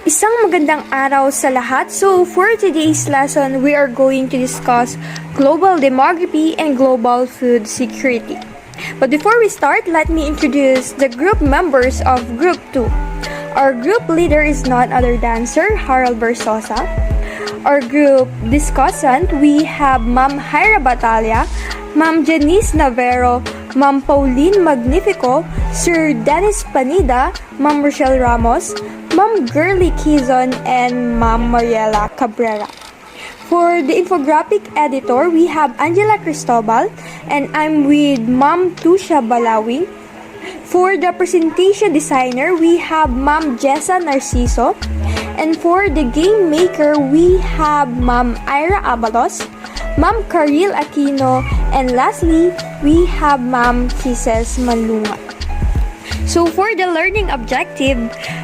Isang magandang araw sa lahat. So for today's lesson, we are going to discuss global demography and global food security. But before we start, let me introduce the group members of Group 2. Our group leader is none other than Sir Harold Versoza. Our group discussant, we have Ma'am Hyra Batalla, Ma'am Janice Noverro, Ma'am Pauleen Magnifico, Sir Janice Panida, Ma'am Rochelle Ramos, Ma'am Girly Kizon, and Ma'am Mariella Cabrera. For the infographic editor, we have Angela Cristobal, and I'm with Ma'am Tusha Balawing. For the presentation designer, we have Ma'am Jessa Narciso. And for the game maker, we have Ma'am Hyra Abalos, Ma'am Karil Aquino, and lastly, we have Ma'am Kises Manlunga. So for the learning objective,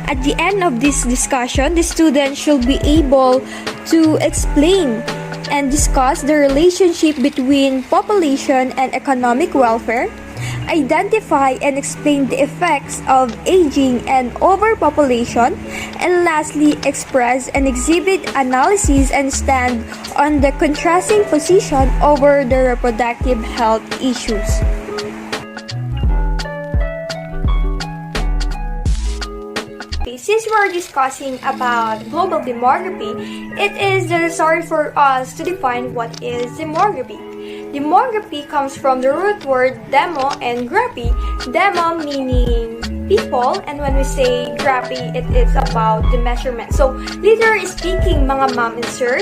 at the end of this discussion, the student should be able to explain and discuss the relationship between population and economic welfare, identify and explain the effects of aging and overpopulation, and lastly, express and exhibit analysis and stand on the contrasting position over the reproductive health issues. Since we're discussing about global demography, it is necessary for us to define what is demography. Demography comes from the root word demo and graphy. Demo meaning people, and when we say graphy, it is about the measurement. So, literally speaking, mga ma'am and sir,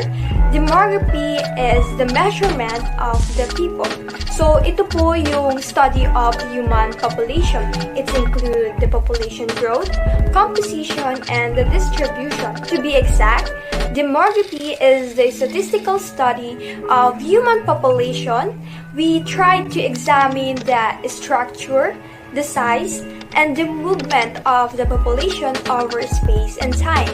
demography is the measurement of the people. So, ito po yung study of human population. It includes the population growth, composition, and the distribution. To be exact, demography is the statistical study of human population. We try to examine the structure, the size, and the movement of the population over space and time.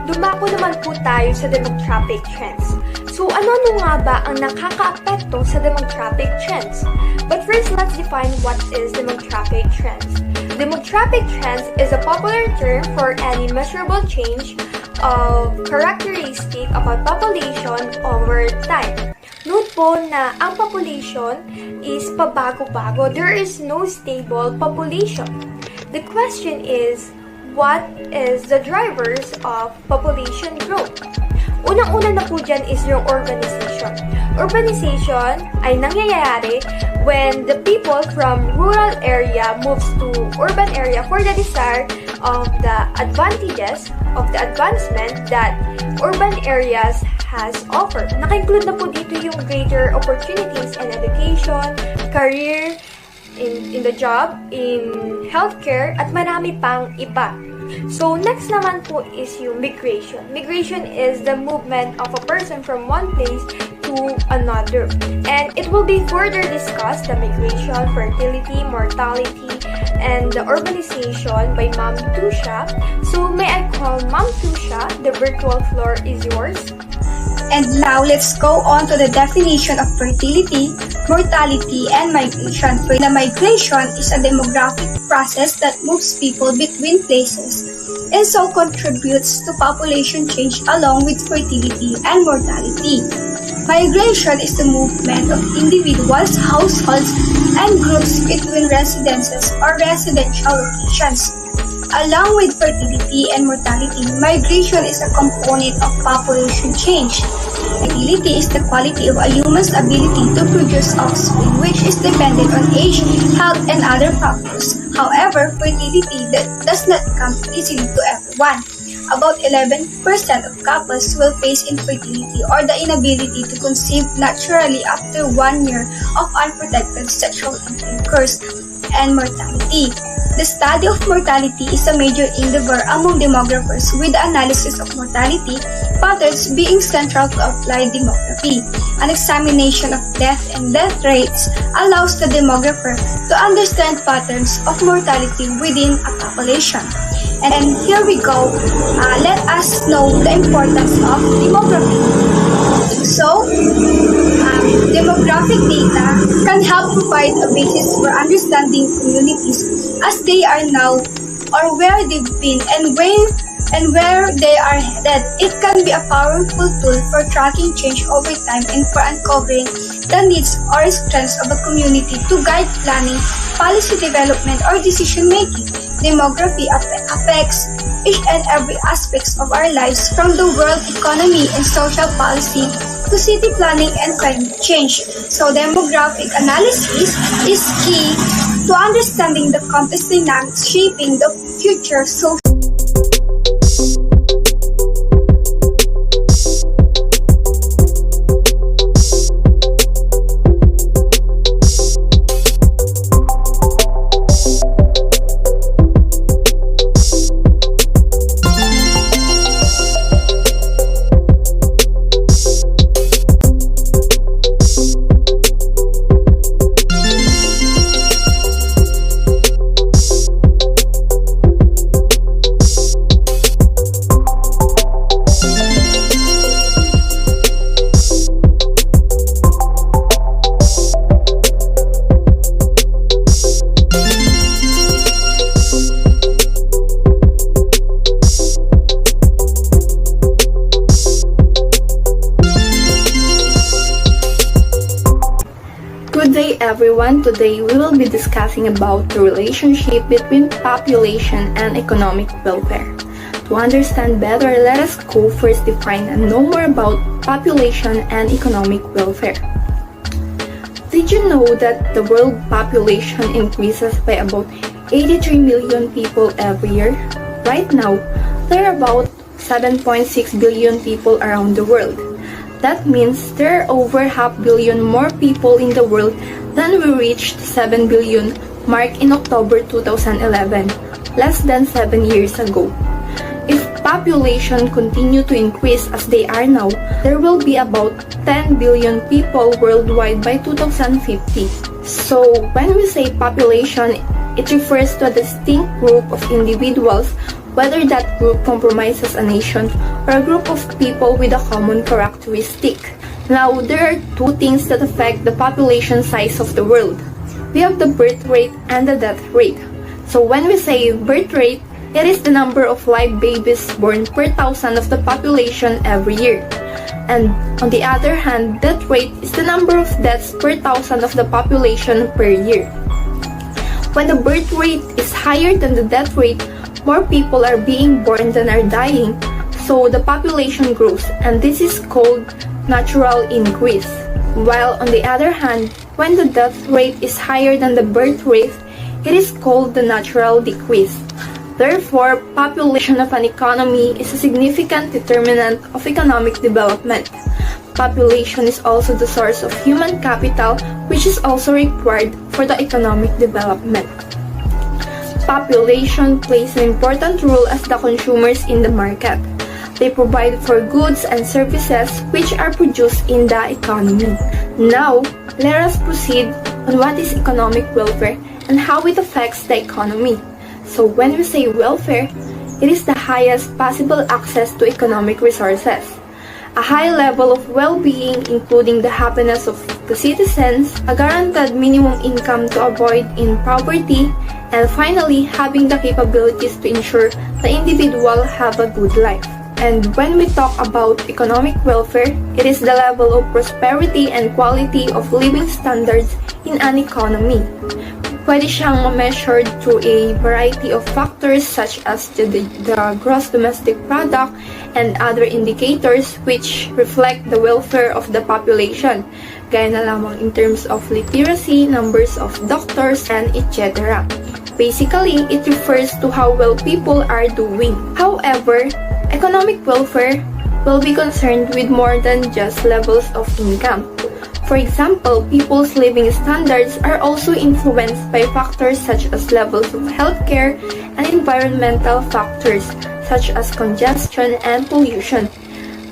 Dumako naman po tayo sa demographic trends. So, ano nga ba ang nakaka-apekto sa demographic trends? But first, let's define what is demographic trends. Demographic trends is a popular term for any measurable change of characteristic of a population over time. Note po na ang population is pabago-bago. There is no stable population. The question is, what is the drivers of population growth? Unang-una na po dyan is yung urbanization. Urbanization ay nangyayari when the people from rural area moves to urban area for the desire of the advantages of the advancement that urban areas has offered. Naka-include na po dito yung greater opportunities in education, career, in the job, in healthcare, at marami pang iba. So, next naman po is yung migration. Migration is the movement of a person from one place to another. And it will be further discussed, the migration, fertility, mortality, and the urbanization by Ma'am Tusha. So, may I call Ma'am Tusha? The virtual floor is yours. And now, let's go on to the definition of fertility, mortality, and migration. The migration is a demographic process that moves people between places and so contributes to population change along with fertility and mortality. Migration is the movement of individuals, households, and groups between residences or residential locations. Along with fertility and mortality, migration is a component of population change. Fertility is the quality of a human's ability to produce offspring, which is dependent on age, health, and other factors. However, fertility does not come easily to everyone. About 11% of couples will face infertility or the inability to conceive naturally after 1 year of unprotected sexual intercourse. And mortality. The study of mortality is a major endeavor among demographers, with the analysis of mortality patterns being central to applied demography. An examination of death and death rates allows the demographer to understand patterns of mortality within a population. And here we go. Let us know the importance of demography. So, demographic data can help provide a basis for understanding communities as they are now or where they've been and and where they are headed. It can be a powerful tool for tracking change over time and for uncovering the needs or strengths of a community to guide planning, policy development, or decision making. Demography affects each and every aspect of our lives, from the world economy and social policy to city planning and climate change. So demographic analysis is key to understanding the complex dynamics shaping the future social. Good day everyone, today we will be discussing about the relationship between population and economic welfare. To understand better, let us go first define and know more about population and economic welfare. Did you know that the world population increases by about 83 million people every year? Right now, there are about 7.6 billion people around the world. That means there are over 500 million more people in the world than we reached 7 billion mark in October 2011, less than 7 years ago. If population continue to increase as they are now, there will be about 10 billion people worldwide by 2050. So when we say population, it refers to a distinct group of individuals, whether that group compromises a nation or a group of people with a common characteristic. Now, there are two things that affect the population size of the world. We have the birth rate and the death rate. So when we say birth rate, it is the number of live babies born per thousand of the population every year. And on the other hand, death rate is the number of deaths per thousand of the population per year. When the birth rate is higher than the death rate, more people are being born than are dying, so the population grows, and this is called natural increase. While on the other hand, when the death rate is higher than the birth rate, it is called the natural decrease. Therefore, population of an economy is a significant determinant of economic development. Population is also the source of human capital, which is also required for the economic development. Population plays an important role as the consumers in the market. They provide for goods and services which are produced in the economy. Now, let us proceed on what is economic welfare and how it affects the economy. So when we say welfare, it is the highest possible access to economic resources. A high level of well-being, including the happiness of the citizens, a guaranteed minimum income to avoid in poverty, and finally, having the capabilities to ensure the individual have a good life. And when we talk about economic welfare, it is the level of prosperity and quality of living standards in an economy. Pwede siyang measured through a variety of factors such as the gross domestic product and other indicators which reflect the welfare of the population, gaya na lamang in terms of literacy, numbers of doctors, and etc. Basically, it refers to how well people are doing. However, economic welfare will be concerned with more than just levels of income. For example, people's living standards are also influenced by factors such as levels of healthcare and environmental factors such as congestion and pollution.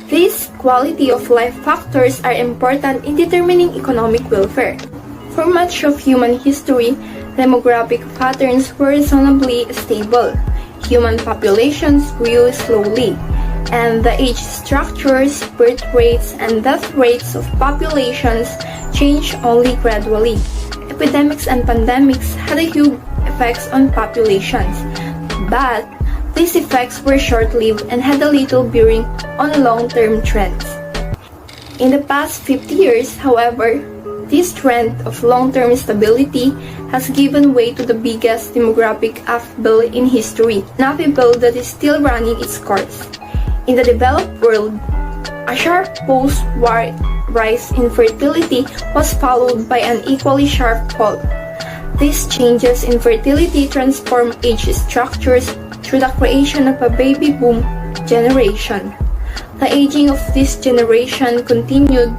These quality of life factors are important in determining economic welfare. For much of human history, demographic patterns were reasonably stable. Human populations grew slowly, and the age structures, birth rates, and death rates of populations changed only gradually. Epidemics and pandemics had a huge effects on populations, but These effects were short-lived and had a little bearing on long-term trends. In the past 50 years, however, this trend of long-term stability has given way to the biggest demographic upheaval in history, an upheaval that is still running its course. In the developed world, a sharp post-war rise in fertility was followed by an equally sharp fall. These changes in fertility transform age structures through the creation of a baby boom generation. The aging of this generation continued,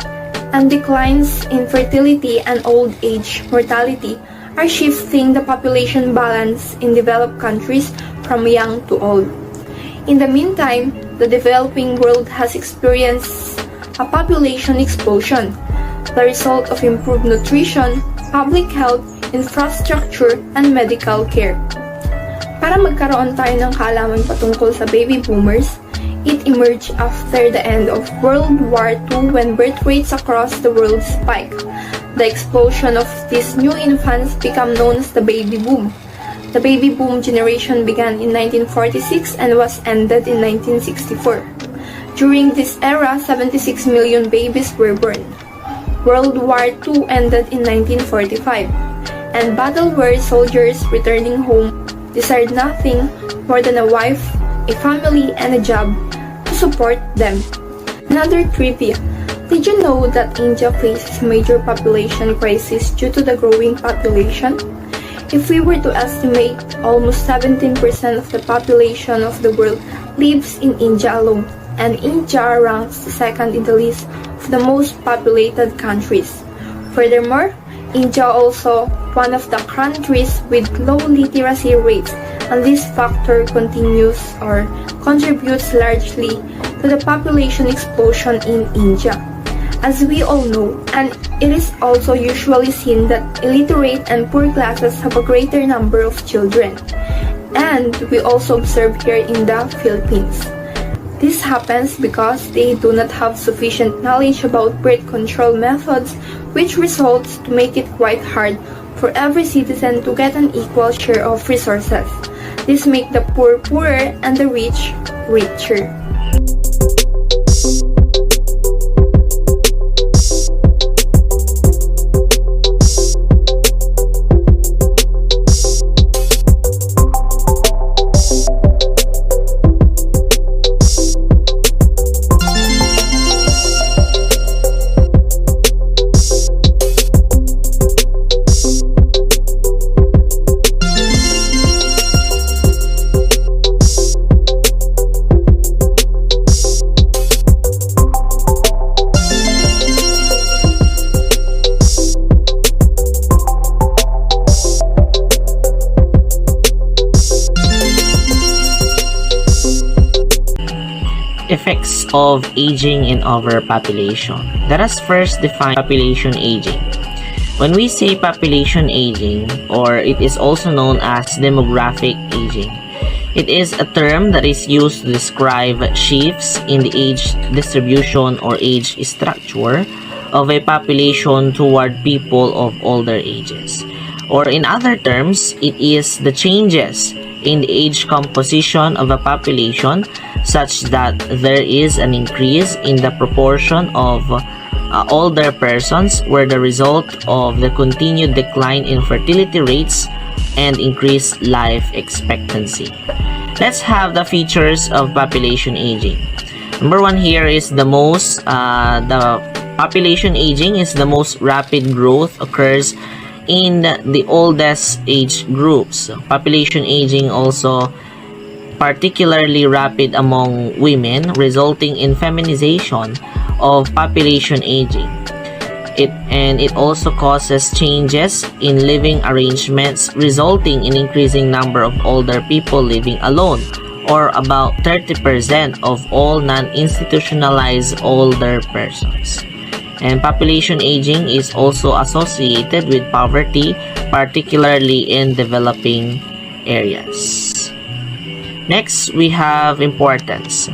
and declines in fertility and old age mortality are shifting the population balance in developed countries from young to old. In the meantime, the developing world has experienced a population explosion, the result of improved nutrition, public health, infrastructure, and medical care. Para magkaroon tayo ng kaalaman patungkol sa baby boomers, it emerged after the end of World War II when birth rates across the world spiked. The explosion of these new infants became known as the baby boom. The baby boom generation began in 1946 and was ended in 1964. During this era, 76 million babies were born. World War II ended in 1945, and battle-weary soldiers returning home desired nothing more than a wife, a family, and a job to support them. Another trivia: did you know that India faces a major population crisis due to the growing population? If we were to estimate, almost 17% of the population of the world lives in India alone, and India ranks second in the list of the most populated countries. Furthermore, India also one of the countries with low literacy rates, and this factor continues or contributes largely to the population explosion in India. As we all know, and it is also usually seen that illiterate and poor classes have a greater number of children, and we also observe here in the Philippines. This happens because they do not have sufficient knowledge about birth control methods, which results to make it quite hard for every citizen to get an equal share of resources. This makes the poor poorer and the rich richer. Effects of aging and overpopulation. Let us first define population aging. When we say population aging, or it is also known as demographic aging, it is a term that is used to describe shifts in the age distribution or age structure of a population toward people of older ages. Or in other terms, it is the changes in the age composition of a population such that there is an increase in the proportion of older persons were the result of the continued decline in fertility rates and increased life expectancy. Let's have the features of population aging. Number one here is the population aging is the most rapid growth occurs in the oldest age groups. Population aging also particularly rapid among women, resulting in feminization of population aging. It also causes changes in living arrangements, resulting in increasing number of older people living alone, or about 30% of all non-institutionalized older persons. And population aging is also associated with poverty, particularly in developing areas. Next, we have importance.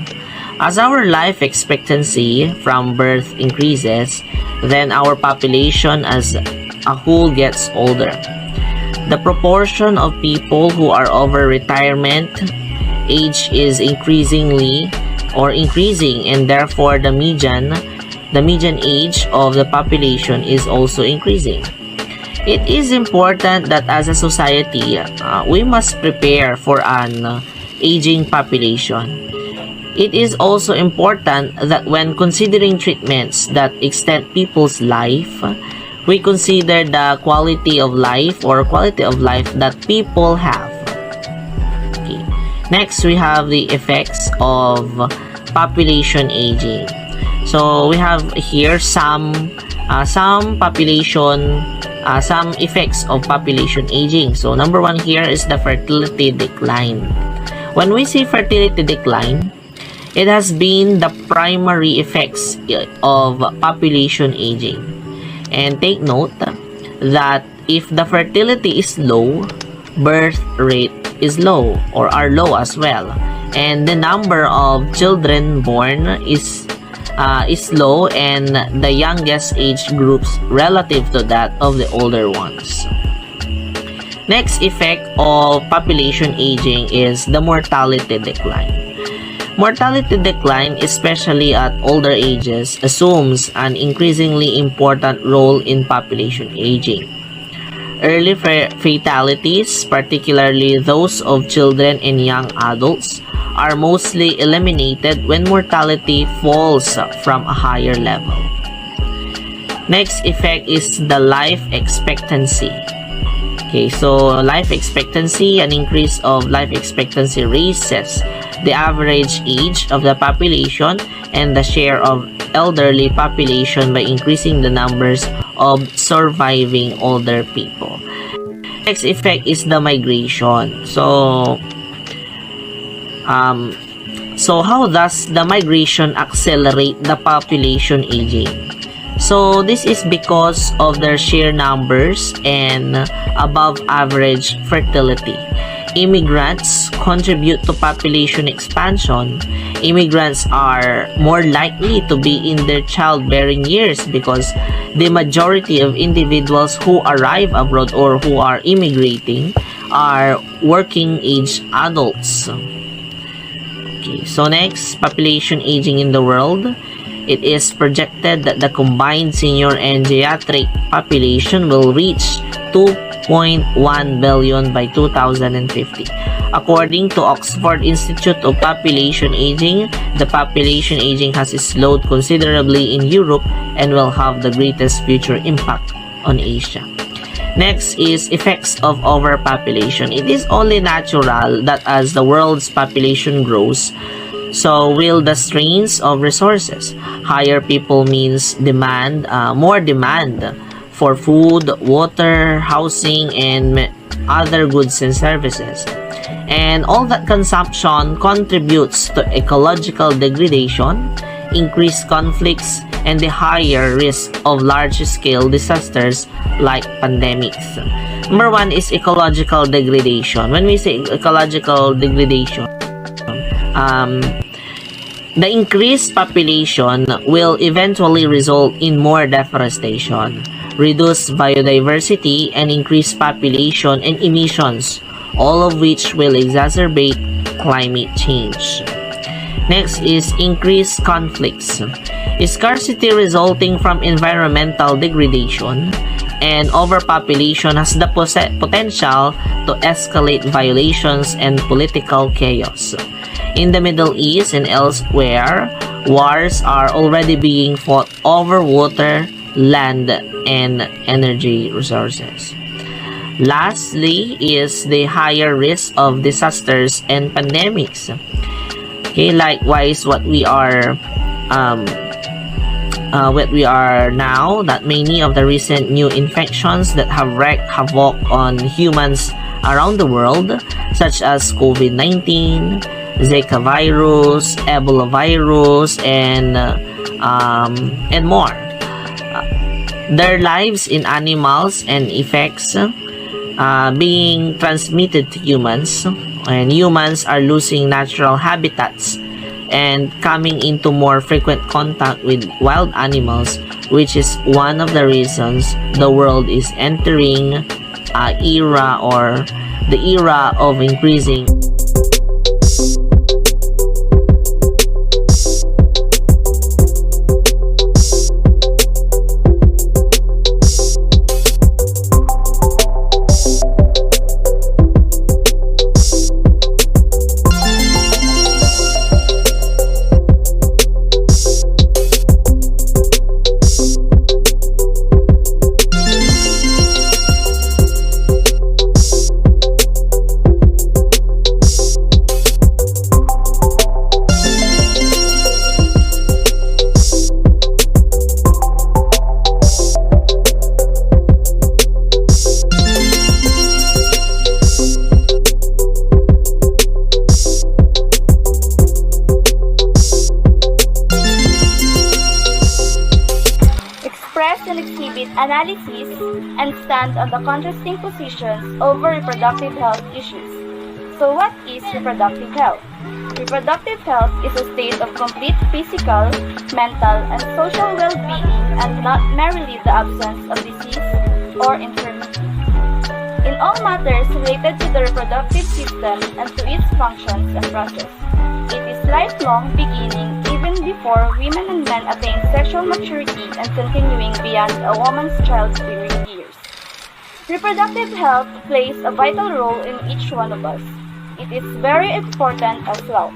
As our life expectancy from birth increases, then our population as a whole gets older. The proportion of people who are over retirement age is increasing, and therefore the median age of the population is also increasing. It is important that as a society, we must prepare for an aging population. It is also important that when considering treatments that extend people's life, we consider the quality of life that people have. Okay. Next, we have the effects of population aging. So we have here some effects of population aging. So number one here is the fertility decline. When we say fertility decline, it has been the primary effects of population aging. And take note that if the fertility is low, birth rate is low or are low as well. And the number of children born is low, and the youngest age groups relative to that of the older ones. Next effect of population aging is the mortality decline. Mortality decline, especially at older ages, assumes an increasingly important role in population aging. Early fatalities, particularly those of children and young adults, are mostly eliminated when mortality falls from a higher level. Next effect is the life expectancy. Okay, so life expectancy, an increase of life expectancy raises the average age of the population and the share of elderly population by increasing the numbers of surviving older people. Next effect is the migration. So how does the migration accelerate the population aging? So this is because of their sheer numbers and above average fertility. Immigrants contribute to population expansion. Immigrants are more likely to be in their childbearing years because the majority of individuals who arrive abroad or who are immigrating are working age adults. Okay, so next, population aging in the world. It is projected that the combined senior and geriatric population will reach 2.1 billion by 2050. According to Oxford Institute of Population Aging, the population aging has slowed considerably in Europe and will have the greatest future impact on Asia. Next is effects of overpopulation. It is only natural that as the world's population grows, so will the strains of resources. Higher people means more demand for food, water, housing, and other goods and services. And all that consumption contributes to ecological degradation, increased conflicts, and the higher risk of large-scale disasters like pandemics. Number one is ecological degradation. When we say ecological degradation, the increased population will eventually result in more deforestation, reduced biodiversity, and increased population and emissions, all of which will exacerbate climate change. Next is increased conflicts. Scarcity resulting from environmental degradation and overpopulation has the potential to escalate violations and political chaos. In the Middle East and elsewhere, wars are already being fought over water, land, and energy resources. Lastly is the higher risk of disasters and pandemics. Okay, likewise, what we are now, that many of the recent new infections that have wreaked havoc on humans around the world, such as COVID-19, Zika virus, Ebola virus, and more. Their lives in animals and effects being transmitted to humans, and humans are losing natural habitats and coming into more frequent contact with wild animals, which is one of the reasons the world is entering the era of increasing analysis and stand on the contrasting positions over reproductive health issues. So what is reproductive health? Reproductive health is a state of complete physical, mental, and social well-being and not merely the absence of disease or infirmity. In all matters related to the reproductive system and to its functions and process, it is lifelong, beginning even before women and men attain sexual maturity and continuing beyond a woman's childbearing years. Reproductive health plays a vital role in each one of us. It is very important as well.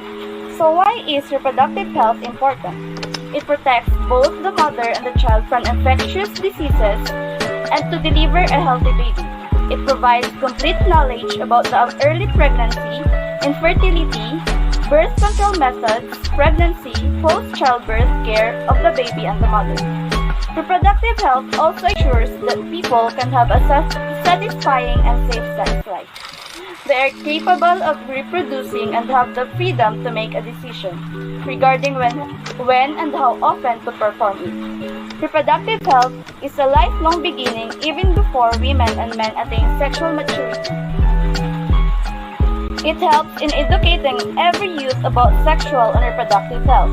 So why is reproductive health important? It protects both the mother and the child from infectious diseases and to deliver a healthy baby. It provides complete knowledge about the early pregnancy, infertility, birth control methods, pregnancy, post-childbirth care of the baby and the mother. Reproductive health also ensures that people can have a satisfying and safe sex life. They are capable of reproducing and have the freedom to make a decision regarding when and how often to perform it. Reproductive health is a lifelong beginning even before women and men attain sexual maturity. It helps in educating every youth about sexual and reproductive health.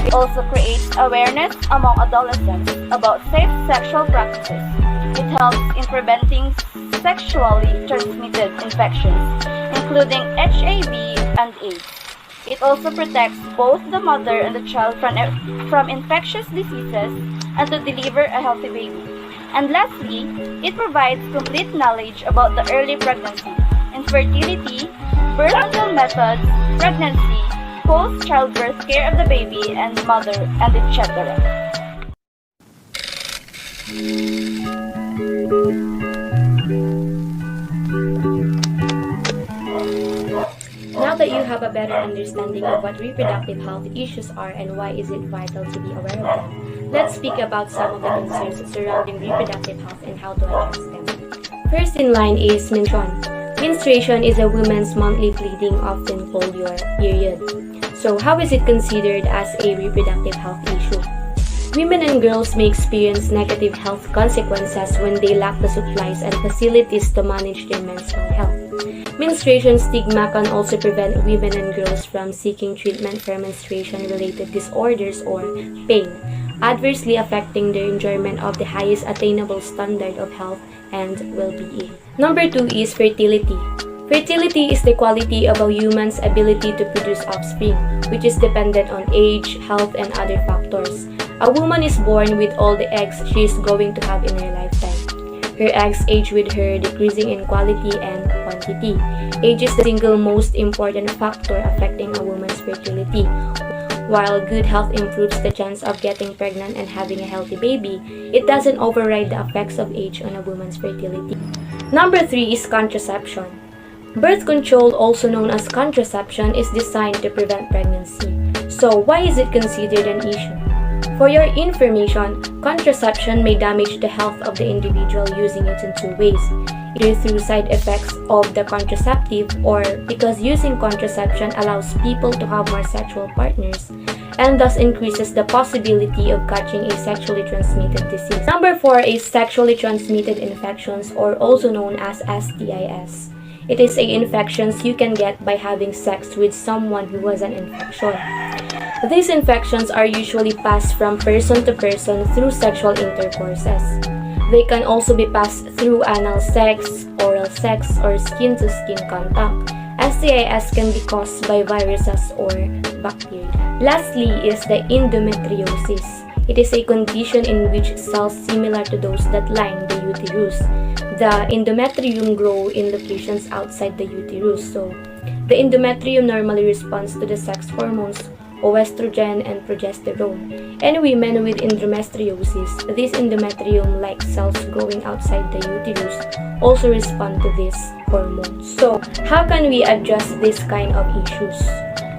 It also creates awareness among adolescents about safe sexual practices. It helps in preventing sexually transmitted infections, including HIV and AIDS. It also protects both the mother and the child from infectious diseases and to deliver a healthy baby. And lastly, it provides complete knowledge about the early pregnancy, infertility, birth control methods, pregnancy, post-childbirth care of the baby and mother, and etc. Now that you have a better understanding of what reproductive health issues are and why is it vital to be aware of them, let's speak about some of the concerns surrounding reproductive health and how to address them. First in line is menstruation. Menstruation is a woman's monthly bleeding, often called your period. So how is it considered as a reproductive health issue? Women and girls may experience negative health consequences when they lack the supplies and facilities to manage their menstrual health. Menstruation stigma can also prevent women and girls from seeking treatment for menstruation-related disorders or pain, adversely affecting their enjoyment of the highest attainable standard of health and well-being. Number 2 is fertility. Fertility is the quality of a human's ability to produce offspring, which is dependent on age, health, and other factors. A woman is born with all the eggs she is going to have in her lifetime. Her eggs age with her, decreasing in quality and quantity. Age is the single most important factor affecting a woman's fertility. While good health improves the chance of getting pregnant and having a healthy baby, it doesn't override the effects of age on a woman's fertility. Number 3 is contraception. Birth control, also known as contraception, is designed to prevent pregnancy. So why is it considered an issue? For your information, contraception may damage the health of the individual using it in two ways, either through side effects of the contraceptive or because using contraception allows people to have more sexual partners and thus increases the possibility of catching a sexually transmitted disease. Number 4 is sexually transmitted infections, or also known as STIs. It is a infections you can get by having sex with someone who has an infection. These infections are usually passed from person to person through sexual intercourses. They can also be passed through anal sex, oral sex, or skin-to-skin contact. STIs can be caused by viruses or bacteria. Lastly is the endometriosis. It is a condition in which cells similar to those that line the uterus, the endometrium, grow in locations outside the uterus. So, the endometrium normally responds to the sex hormones estrogen and progesterone. In women with endometriosis, these endometrium-like cells growing outside the uterus also respond to these hormones. So, how can we address this kind of issues?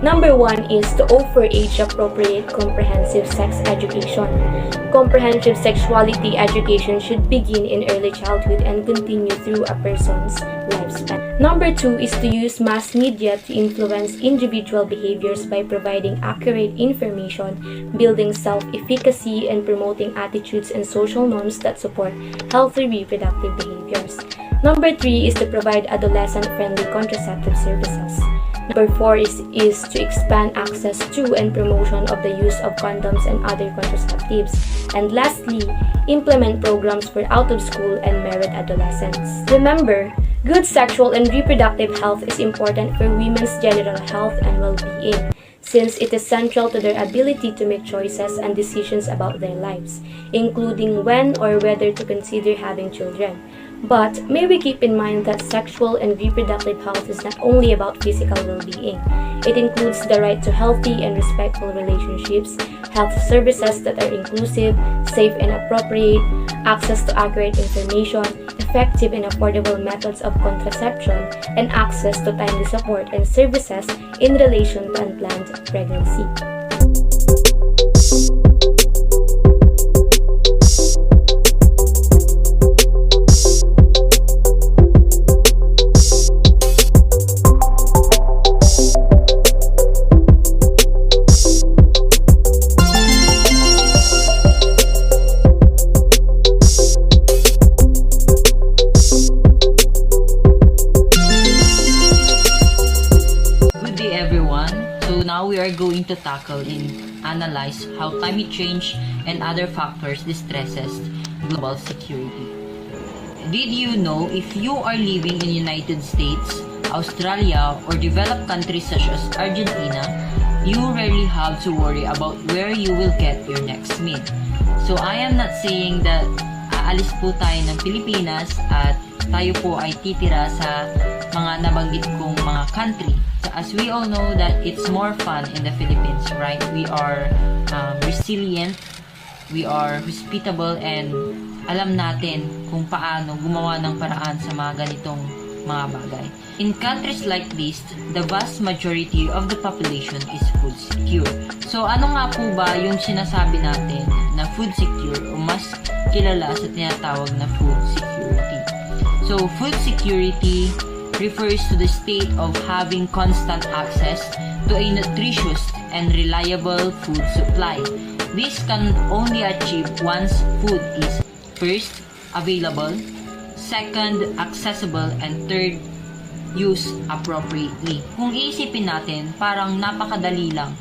Number 1 is to offer age-appropriate comprehensive sex education. Comprehensive sexuality education should begin in early childhood and continue through a person's lifespan. Number 2 is to use mass media to influence individual behaviors by providing accurate information, building self-efficacy, and promoting attitudes and social norms that support healthy reproductive behaviors. Number 3 is to provide adolescent-friendly contraceptive services. Number 4 is to expand access to and promotion of the use of condoms and other contraceptives. And lastly, implement programs for out-of-school and married adolescents. Remember, good sexual and reproductive health is important for women's general health and well-being, since it is central to their ability to make choices and decisions about their lives, including when or whether to consider having children. But may we keep in mind that sexual and reproductive health is not only about physical well-being. It includes the right to healthy and respectful relationships, health services that are inclusive, safe and appropriate, access to accurate information, effective and affordable methods of contraception, and access to timely support and services in relation to unplanned pregnancy. We are going to tackle and analyze how climate change and other factors distresses global security. Did you know if you are living in United States, Australia, or developed countries such as Argentina, you rarely have to worry about where you will get your next meal. So I am not saying that aalis po tayo ng Pilipinas at tayo po ay titira sa mga nabanggit kong mga country. As we all know that it's more fun in the Philippines, right? We are resilient, we are hospitable, and alam natin kung paano gumawa ng paraan sa mga ganitong mga bagay. In countries like this, the vast majority of the population is food secure. So ano nga po ba yung sinasabi natin na food secure o mas kilala sa tinatawag na food security? So food security refers to the state of having constant access to a nutritious and reliable food supply. This can only achieve once food is first, available, second, accessible, and third, used appropriately. Kung iisipin natin, parang napakadali lang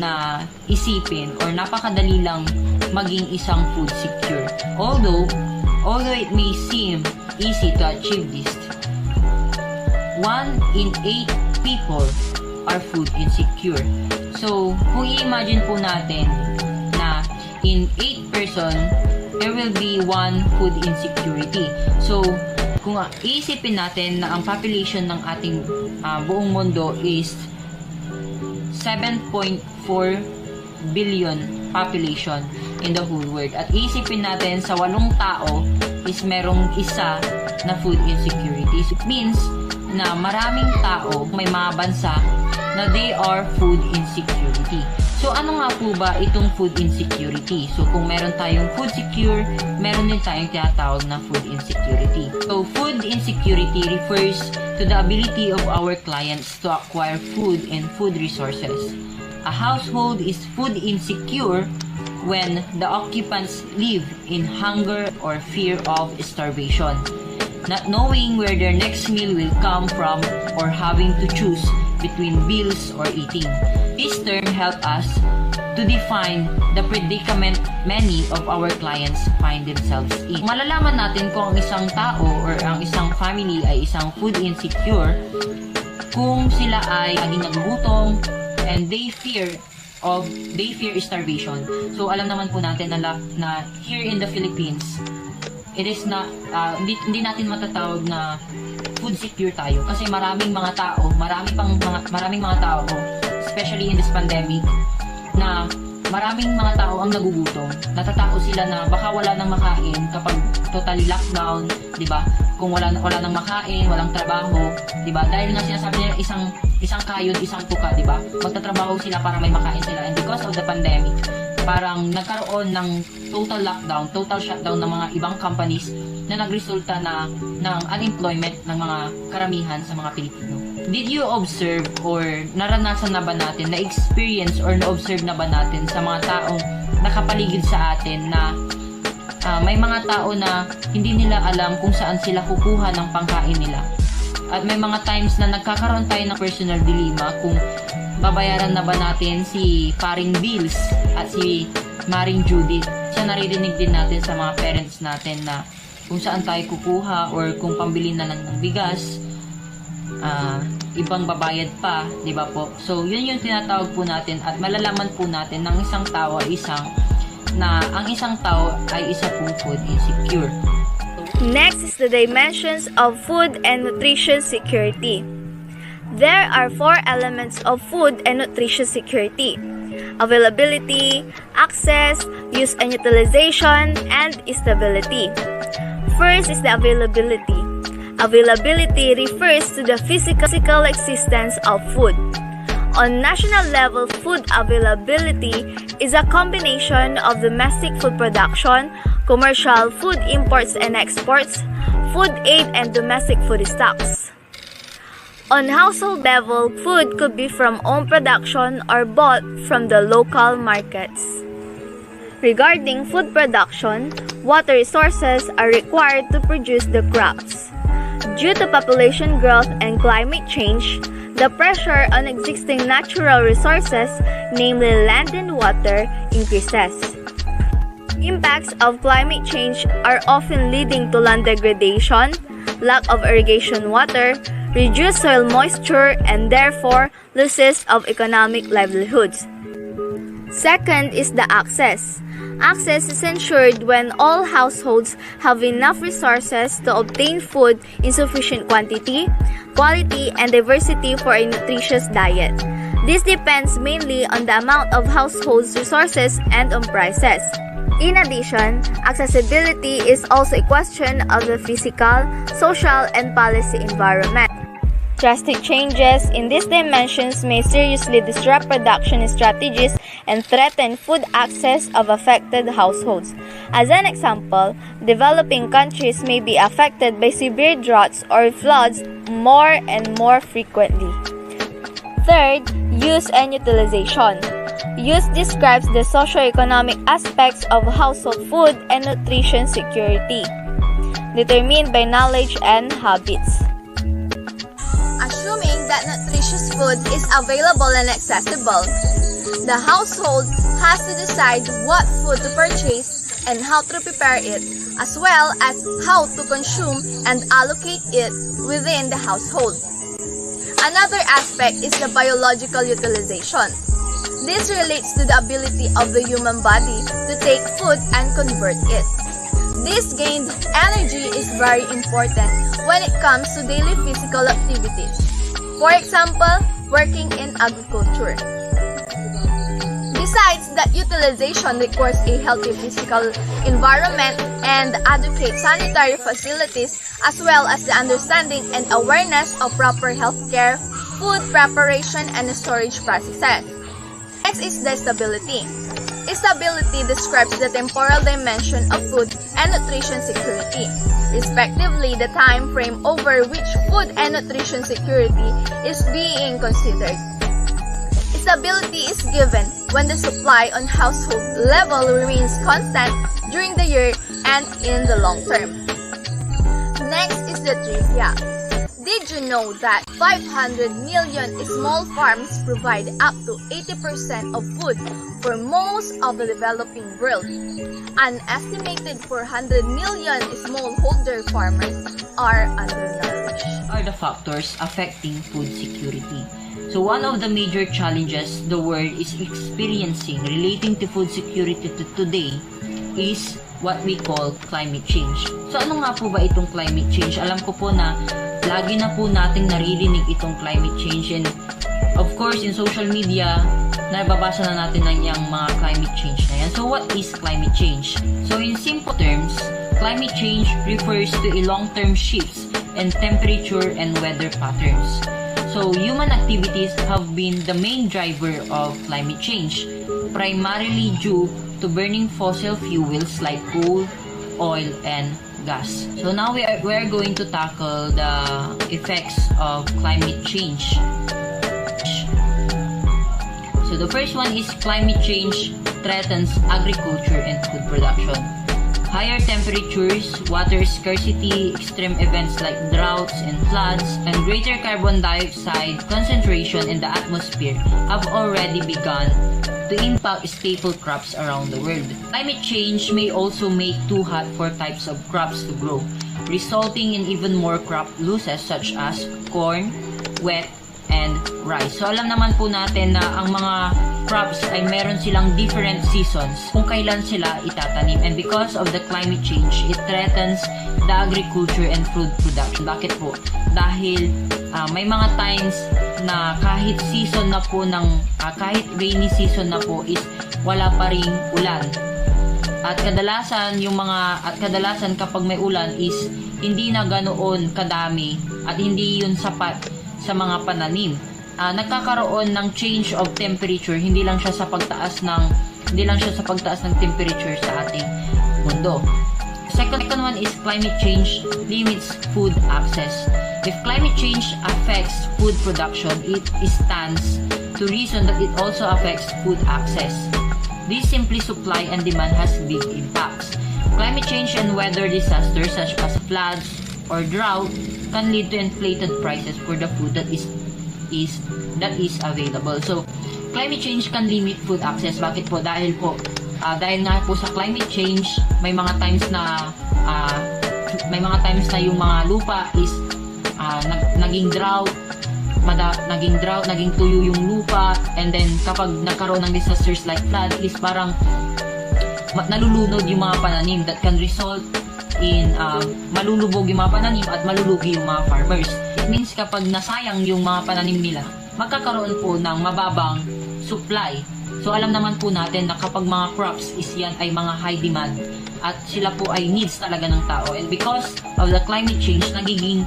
na isipin or napakadali lang maging isang food secure. Although it may seem easy to achieve this, 1 in 8 people are food insecure. So, kung i-imagine po natin na in 8 person, there will be 1 food insecurity. So, kung iisipin natin na ang population ng ating buong mundo is 7.4 billion population in the whole world. At iisipin natin sa 8 tao is merong isa na food insecurity. It means na maraming tao, may mga bansa na they are food insecurity. So ano nga po ba itong food insecurity? So kung meron tayong food secure, meron din tayong tinatawag na food insecurity. So food insecurity refers to the ability of our clients to acquire food and food resources. A household is food insecure when the occupants live in hunger or fear of starvation, not knowing where their next meal will come from, or having to choose between bills or eating. This term helps us to define the predicament many of our clients find themselves in. Malalaman natin kung ang isang tao or ang isang family ay isang food insecure kung sila ay laging nagugutom and they fear starvation. So alam naman po natin na here in the Philippines, it is not, hindi natin matatawag na food secure tayo kasi maraming mga tao, maraming mga tao, especially in this pandemic, na maraming mga tao ang nagugutom. Natatakot sila na baka wala nang makain kapag totally lockdown, 'di ba? Kung wala nang makain, walang trabaho, 'di ba? Dahil nga sinasabi nila isang kayod, isang tuka, 'di ba? Magtatrabaho sila para may makain sila, and because of the pandemic, parang nagkaroon ng total lockdown, total shutdown ng mga ibang companies na nagresulta na ng unemployment ng mga karamihan sa mga Pilipino. Did you observe or naranasan na ba natin, na-experience or na-observe na ba natin sa mga taong nakapaligid sa atin na may mga tao na hindi nila alam kung saan sila kukuha ng pangkain nila? At may mga times na nagkakaroon tayo ng personal dilemma kung babayaran na ba natin si paring Bills at si Maring Judith. Siya naririnig din natin sa mga parents natin na kung saan tayo kukuha or kung pambili na lang ng bigas, ibang babayad pa, di ba po? So, yun yung tinatawag po natin at malalaman po natin ng isang tao ay ang isang tao ay isa pong food insecure. Next is the dimensions of food and nutrition security. There are 4 elements of food and nutrition security: availability, access, use and utilization, and stability. First is the availability. Availability refers to the physical existence of food. On national level, food availability is a combination of domestic food production, commercial food imports and exports, food aid, and domestic food stocks. On household level, food could be from own production or bought from the local markets. Regarding food production, water resources are required to produce the crops. Due to population growth and climate change, the pressure on existing natural resources, namely land and water, increases. Impacts of climate change are often leading to land degradation, lack of irrigation water, reduced soil moisture, and therefore losses of economic livelihoods. Second is the access. Access is ensured when all households have enough resources to obtain food in sufficient quantity, quality, and diversity for a nutritious diet. This depends mainly on the amount of households' resources and on prices. In addition, accessibility is also a question of the physical, social, and policy environment. Drastic changes in these dimensions may seriously disrupt production strategies and threaten food access of affected households. As an example, developing countries may be affected by severe droughts or floods more and more frequently. Third, use and utilization. Use describes the socio-economic aspects of household food and nutrition security, determined by knowledge and habits. Assuming that nutritious food is available and accessible, the household has to decide what food to purchase and how to prepare it, as well as how to consume and allocate it within the household. Another aspect is the biological utilization. This relates to the ability of the human body to take food and convert it. This gained energy is very important when it comes to daily physical activities. For example, working in agriculture. Besides that, utilization requires a healthy physical environment and adequate sanitary facilities, as well as the understanding and awareness of proper healthcare, food preparation, and storage processes. Next is the stability. Stability describes the temporal dimension of food and nutrition security, respectively the time frame over which food and nutrition security is being considered. Stability is given when the supply on household level remains constant during the year and in the long term. Next is the trivia. Did you know that 500 million small farms provide up to 80% of food for most of the developing world? An estimated 400 million smallholder farmers are undernourished. Are the factors affecting food security? So one of the major challenges the world is experiencing relating to food security today is what we call climate change. So ano nga po ba itong climate change? Alam ko po na lagi na po nating naririnig itong climate change, and of course in social media nababasa na natin ng yung mga climate change na yan. So what is climate change? So in simple terms, climate change refers to a long-term shifts in temperature and weather patterns. So human activities have been the main driver of climate change. primarily due to burning fossil fuels like coal, oil, and gas. So now we are going to tackle the effects of climate change. So the first one is climate change threatens agriculture and food production. Higher temperatures, water scarcity, extreme events like droughts and floods, and greater carbon dioxide concentration in the atmosphere have already begun to impact staple crops around the world. Climate change may also make too hot for types of crops to grow, resulting in even more crop losses such as corn, wheat, and rice. So alam naman po natin na ang mga crops ay meron silang different seasons kung kailan sila itatanim. And because of the climate change, it threatens the agriculture and food production. Bakit po? Dahil may mga times na kahit season na po kahit rainy season na po is wala pa ring ulan. At kadalasan kapag may ulan is hindi na ganoon kadami at hindi yun sapat sa mga pananim. Nagkakaroon ng change of temperature, hindi lang siya sa pagtaas ng temperature sa ating mundo. Second one is climate change limits food access. If climate change affects food production, it stands to reason that it also affects food access. This simply supply and demand has big impacts. Climate change and weather disasters such as floods or drought can lead to inflated prices for the food that is available. So, climate change can limit food access. Bakit po? Dahil nga po sa climate change, may mga times na yung mga lupa is naging drought, naging tuyo yung lupa, and then kapag nagkaroon ng disasters like flood, is parang nalulunod yung mga pananim that can result in malulubog yung mga pananim at malulugi yung mga farmers. It means kapag nasayang yung mga pananim nila, magkakaroon po ng mababang supply. So alam naman po natin na kapag mga crops is yan ay mga high demand at sila po ay needs talaga ng tao. And because of the climate change, nagiging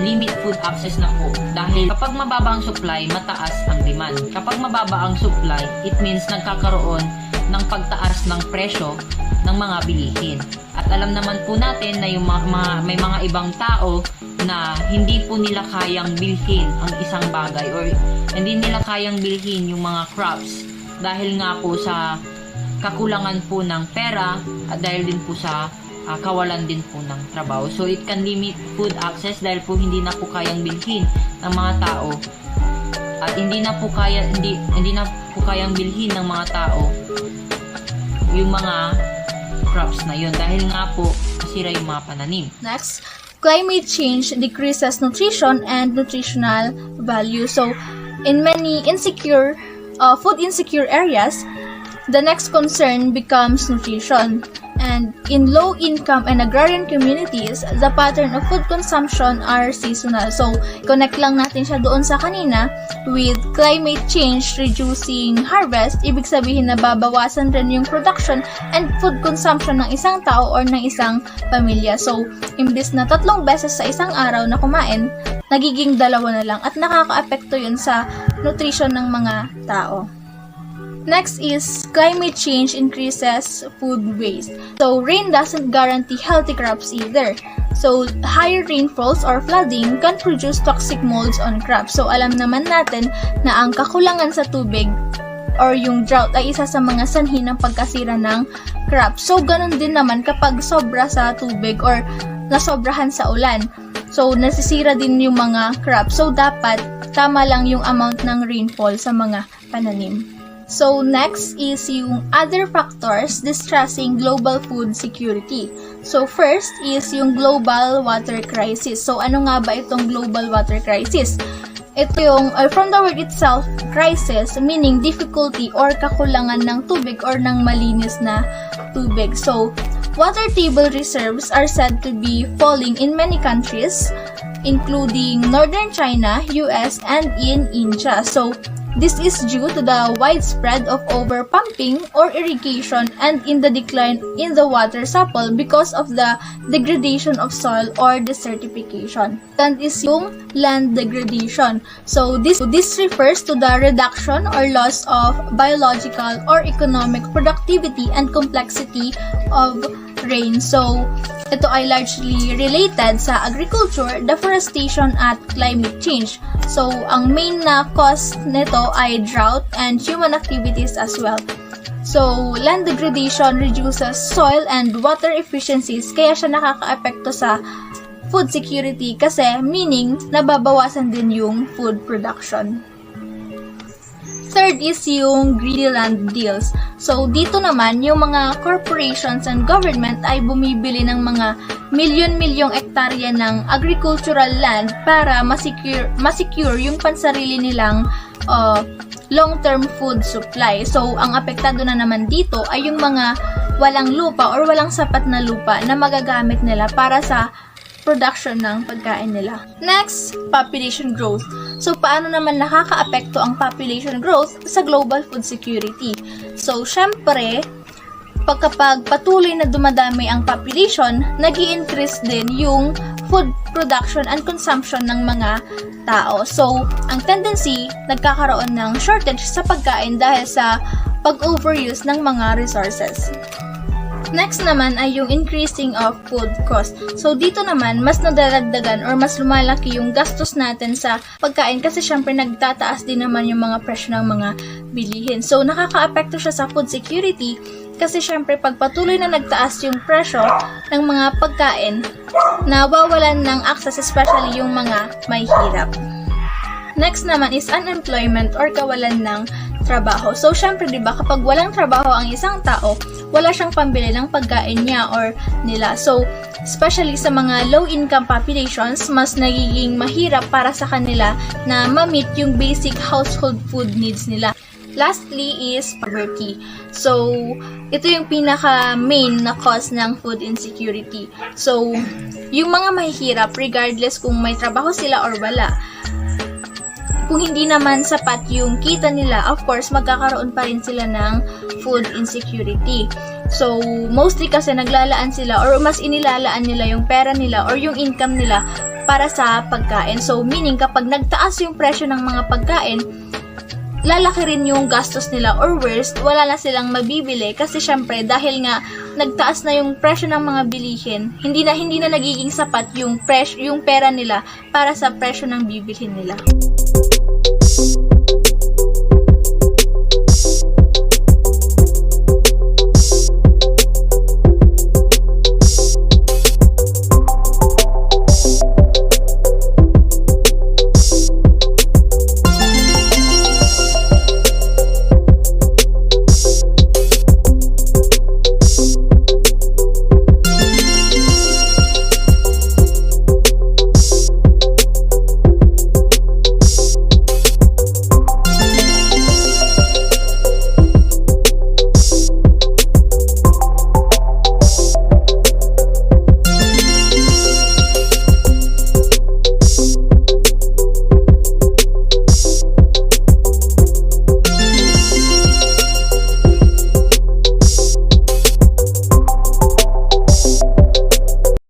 limit food access na po. Dahil kapag mababa ang supply, mataas ang demand. Kapag mababa ang supply, it means nagkakaroon ng pagtaas ng presyo ng mga bilihin. At alam naman po natin na yung may mga ibang tao na hindi po nila kayang bilhin ang isang bagay or hindi nila kayang bilhin yung mga crops dahil nga po sa kakulangan po ng pera at dahil din po sa kawalan din po ng trabaho. So it can limit food access dahil po hindi na po kayang bilhin ng mga tao at hindi na po kayang bilhin ng mga tao yung mga crops na yun dahil nga po masira yung mga pananim. Next, climate change decreases nutrition and nutritional value. So, in many food insecure areas, the next concern becomes nutrition. And in low-income and agrarian communities, the pattern of food consumption are seasonal. So, connect lang natin siya doon sa kanina with climate change reducing harvest. Ibig sabihin na babawasan rin yung production and food consumption ng isang tao or ng isang pamilya. So, imbis na 3 beses sa isang araw na kumain, nagiging 2 na lang at nakaka-apekto yun sa nutrition ng mga tao. Next is climate change increases food waste. So, rain doesn't guarantee healthy crops either. So, higher rainfalls or flooding can produce toxic molds on crops. So, alam naman natin na ang kakulangan sa tubig or yung drought ay isa sa mga sanhi ng pagkasira ng crops. So, ganun din naman kapag sobra sa tubig or nasobrahan sa ulan. So, nasisira din yung mga crops. So, dapat tama lang yung amount ng rainfall sa mga pananim. So, next is yung other factors distressing global food security. So, first is yung global water crisis. So, ano nga ba itong global water crisis? Ito yung, from the word itself, crisis, meaning difficulty or kakulangan ng tubig or ng malinis na tubig. So, water table reserves are said to be falling in many countries, including Northern China, US, and in India. So, This is due to the widespread of overpumping or irrigation and in the decline in the water cycle because of the degradation of soil or desertification. And is yung land degradation. So this refers to the reduction or loss of biological or economic productivity and complexity of rain. So ito ay largely related sa agriculture, deforestation at climate change. So ang main na cause nito ay drought and human activities as well. So land degradation reduces soil and water efficiencies, kaya siya nakakaapekto sa food security kasi meaning nababawasan din yung food production. Third is yung greedy land deals. So, dito naman, yung mga corporations and government ay bumibili ng mga milyon-milyong ektarya ng agricultural land para masecure yung pansarili nilang long-term food supply. So, ang apektado na naman dito ay yung mga walang lupa or walang sapat na lupa na magagamit nila para sa production ng pagkain nila. Next, population growth. So, paano naman nakakaapekto ang population growth sa global food security? So, syempre, kapag patuloy na dumadami ang population, nag-i-increase din yung food production and consumption ng mga tao. So, ang tendency, nagkakaroon ng shortage sa pagkain dahil sa pag-overuse ng mga resources. Next naman ay yung increasing of food cost. So, dito naman, mas nadadagdagan or mas lumalaki yung gastos natin sa pagkain kasi syempre nagtataas din naman yung mga presyo ng mga bilihin. So, nakakaapekto siya sa food security kasi syempre pag patuloy na nagtaas yung presyo ng mga pagkain, nawawalan ng access especially yung mga may hirap. Next naman is unemployment or kawalan ng trabaho. So, syempre, di ba, kapag walang trabaho ang isang tao, wala siyang pambili ng pagkain niya or nila. So, especially sa mga low-income populations, mas nagiging mahirap para sa kanila na ma-meet yung basic household food needs nila. Lastly is poverty. So, ito yung pinaka-main na cause ng food insecurity. So, yung mga mahihirap, regardless kung may trabaho sila or wala, kung hindi naman sapat yung kita nila, of course, magkakaroon pa rin sila ng food insecurity. So, mostly kasi naglalaan sila or mas inilalaan nila yung pera nila or yung income nila para sa pagkain. So, meaning kapag nagtaas yung presyo ng mga pagkain, lalaki rin yung gastos nila or worst, wala na silang mabibili kasi syempre dahil nga nagtaas na yung presyo ng mga bilihin, hindi na nagiging sapat yung pera nila para sa presyo ng bibilhin nila.